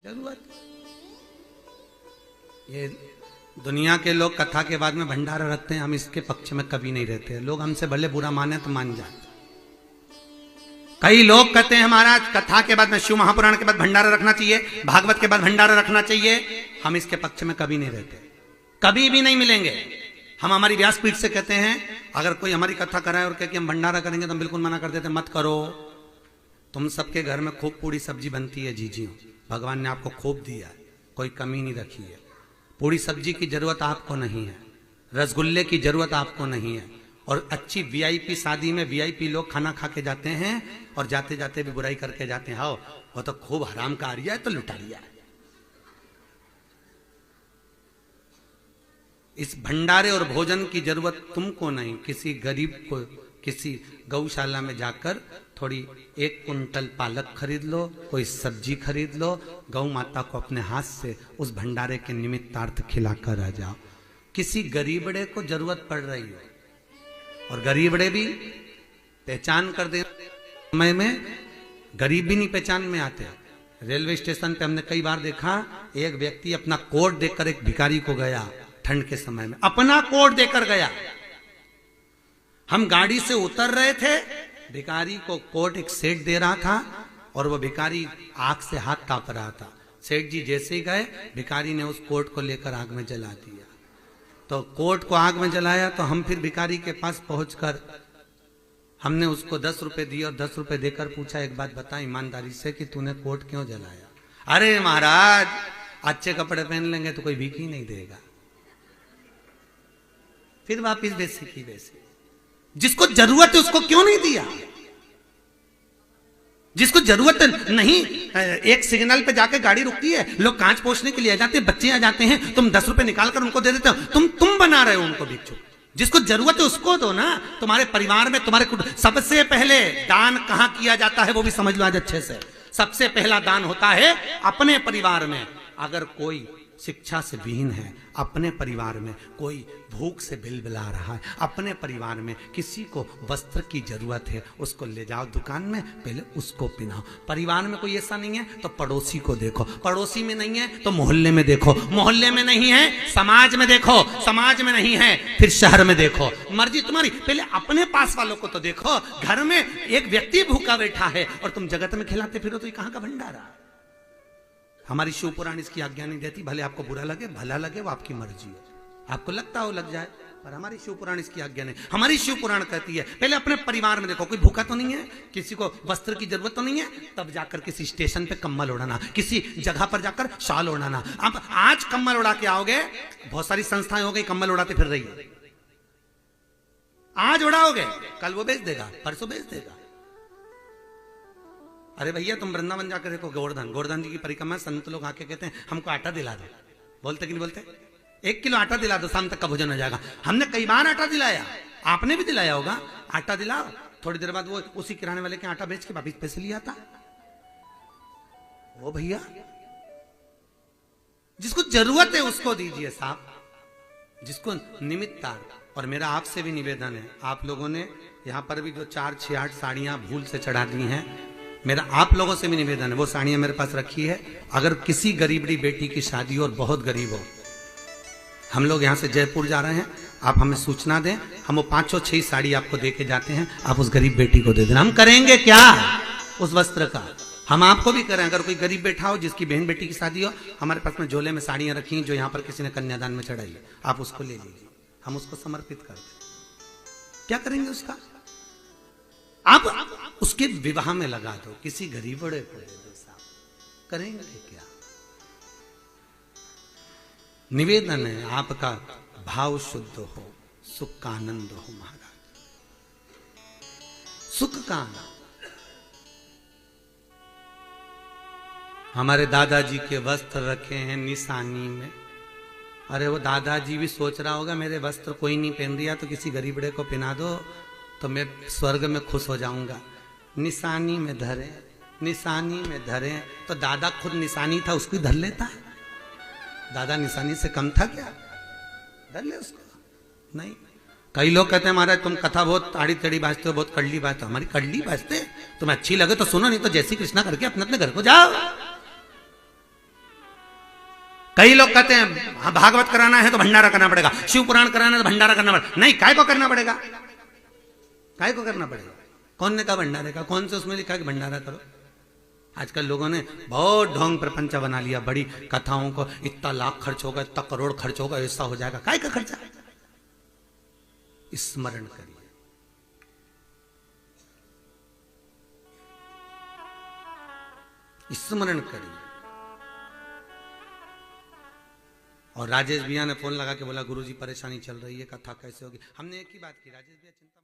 जरूरत। ये दुनिया के लोग कथा के बाद में भंडारा रखते हैं, हम इसके पक्ष में कभी नहीं रहते। लोग हमसे भले बुरा माने तो मान जाए। कई लोग कहते हैं महाराज कथा के बाद में शिव महापुराण के बाद भंडारा रखना चाहिए, भागवत के बाद भंडारा रखना चाहिए। हम इसके पक्ष में कभी नहीं रहते, कभी भी नहीं मिलेंगे। हम हमारी व्यासपीठ से कहते हैं अगर कोई हमारी कथा कराए और कहे कि हम भंडारा करेंगे तो हम बिल्कुल मना कर देते, मत करो। तुम सबके घर में खूब पूरी सब्जी बनती है जीजियों, भगवान ने आपको खूब दिया, कोई कमी नहीं रखी है। पूरी सब्जी की जरूरत आपको नहीं है, रसगुल्ले की जरूरत आपको नहीं है। और अच्छी वीआईपी शादी में वीआईपी लोग खाना खा के जाते हैं और जाते जाते भी बुराई करके जाते हैं, हाँ वो तो खूब हराम का आरिया है तो लुटारिया है। इस भंडारे और भोजन की जरूरत तुमको नहीं, किसी गरीब को किसी गौशाला में जाकर थोड़ी 1 कुंटल पालक खरीद लो, कोई सब्जी खरीद लो, गौ माता को अपने हाथ से उस भंडारे के निमित्तार्थ खिलाकर आ जाओ। किसी गरीबड़े को जरूरत पड़ रही है और गरीबड़े भी पहचान कर दे समय में गरीब भी नहीं पहचान में आते। रेलवे स्टेशन पे हमने कई बार देखा, एक व्यक्ति अपना कोट देकर एक भिखारी को गया, ठंड के समय में अपना कोट देकर गया। हम गाड़ी से उतर रहे थे, भिखारी को कोट एक सेठ दे रहा था और वो भिखारी आग से हाथ ताप रहा था। सेठ जी जैसे ही गए, भिखारी ने उस कोट को लेकर आग में जला दिया। तो कोट को आग में जलाया तो हम फिर भिखारी के पास पहुंचकर हमने उसको 10 रुपए दिए और 10 रुपए देकर पूछा, एक बात बता ईमानदारी से कि तूने कोट क्यों जलाया? अरे महाराज अच्छे कपड़े पहन लेंगे तो कोई भीख ही नहीं देगा। फिर वापिस वैसे की वैसे। जिसको जरूरत है उसको क्यों नहीं दिया? जिसको जरूरत नहीं, एक सिग्नल पे जाके गाड़ी रुकती है, लोग कांच पोंछने के लिए आ जाते हैं, बच्चे आ जाते हैं, तुम 10 रुपए निकाल कर उनको दे देते हो। तुम बना रहे हो उनको भिक्षु। जिसको जरूरत है उसको दो ना। तुम्हारे परिवार में तुम्हारे सबसे पहले दान कहां किया जाता है वो भी समझ लो आज अच्छे से। सबसे पहला दान होता है अपने परिवार में। अगर कोई शिक्षा से विहीन है, अपने परिवार में कोई भूख से बिलबिला रहा है, अपने परिवार में किसी को वस्त्र की जरूरत है, उसको ले जाओ दुकान में, पहले उसको पहनाओ। परिवार में कोई ऐसा नहीं है तो पड़ोसी को देखो, पड़ोसी में नहीं है तो मोहल्ले में देखो, मोहल्ले में नहीं है समाज में देखो, समाज में नहीं है फिर शहर में देखो। मर्जी तुम्हारी, पहले अपने पास वालों को तो देखो। घर में एक व्यक्ति भूखा बैठा है और तुम जगत में खिलाते फिरो तो ये कहां का भंडारा? हमारी शिव पुराण इसकी आज्ञा नहीं देती। भले आपको बुरा लगे भला लगे वो आपकी मर्जी है, आपको लगता हो लग जाए, पर हमारी शिव पुराण इसकी आज्ञा नहीं। हमारी शिव पुराण कहती है पहले अपने परिवार में देखो, कोई भूखा तो नहीं है, किसी को वस्त्र की जरूरत तो नहीं है, तब जाकर किसी स्टेशन पे कम्बल उड़ाना, किसी जगह पर जाकर शाल उड़ाना। आप आज कम्बल उड़ा के आओगे, बहुत सारी संस्थाएं हो गई कम्बल उड़ाते फिर रही है। आज उड़ाओगे कल वो बेच देगा, परसों बेच देगा। अरे भैया तुम वृंदावन जाकर देखो, गोवर्धन जी की परिक्रमा संत लोग आके कहते हैं हमको आटा दिला दो। बोलते कि नहीं बोलते? 1 किलो आटा दिला दो, शाम तक का भोजन हो जाएगा। हमने कई बार आटा दिलाया, आपने भी दिलाया होगा। आटा दिलाओ, थोड़ी देर बाद वो उसी किराने वाले के आटा बेच के वापिस पैसे लिया था। वो भैया जिसको जरूरत है उसको दीजिए साहब, जिसको निमित्तार्थ। और मेरा आपसे भी निवेदन है, आप लोगों ने यहाँ पर भी जो 4, 6, 8 साड़ियां भूल से चढ़ा दी हैं, मेरा आप लोगों से भी निवेदन है, वो साड़ियां मेरे पास रखी है। अगर किसी गरीबड़ी बेटी की शादी हो और बहुत गरीब हो, हम लोग यहाँ से जयपुर जा रहे हैं, आप हमें सूचना दें, हम वो 5 और 6 साड़ी आपको दे के जाते हैं, आप उस गरीब बेटी को दे देना। हम करेंगे क्या उस वस्त्र का, हम आपको भी करें। अगर कोई गरीब बैठा हो जिसकी बहन बेटी की शादी हो, हमारे पास में झोले में साड़ियां रखी हैं जो यहाँ पर किसी ने कन्यादान में चढ़ाई है, आप उसको ले लीजिए, हम उसको समर्पित कर दें। क्या करेंगे उसका? आप उसके विवाह में लगा दो, किसी गरीबड़े को दे दो साहब, करेंगे क्या? निवेदन है आपका, भाव शुद्ध हो, सुख का आनंद हो महाराज, सुख का आनंद। हमारे दादाजी के वस्त्र रखे हैं निशानी में। अरे वो दादाजी भी सोच रहा होगा मेरे वस्त्र कोई नहीं पहन दिया तो किसी गरीबड़े को पहना दो तो मैं स्वर्ग में खुश हो जाऊंगा। निशानी में धरे, निशानी में धरे, तो दादा खुद निशानी था उसको धर लेता है? दादा निशानी से कम था क्या? धर ले उसको। नहीं, कई लोग कहते हैं महाराज तुम कथा बहुत आड़ी टेढ़ी बाजते हो, बहुत कड़ली बाजते हो। हमारी कड़ली बाजते, तुम्हें अच्छी लगे तो सुनो, नहीं तो जैसी कृष्णा करके अपने अपने घर को जाओ। कई लोग कहते हैं हाँ, भागवत कराना है तो भंडारा करना पड़ेगा, शिव पुराण कराना है तो भंडारा करना पड़ेगा। नहीं, काय को करना पड़ेगा? काय को करना पड़ेगा? कौन ने कहा भंडारे का? कौन से उसमें लिखा कि भंडारा करो? आजकल लोगों ने बहुत ढोंग प्रपंच बना लिया, बड़ी कथाओं को इतना लाख खर्च होगा, इतना करोड़ खर्च होगा, ऐसा हो जाएगा। काय का खर्चा? स्मरण करिए। स्मरण करिए। और राजेश भैया ने फोन लगा के बोला गुरुजी परेशानी चल रही है, कथा कैसे होगी। हमने एक ही बात की, राजेश भैया चिंता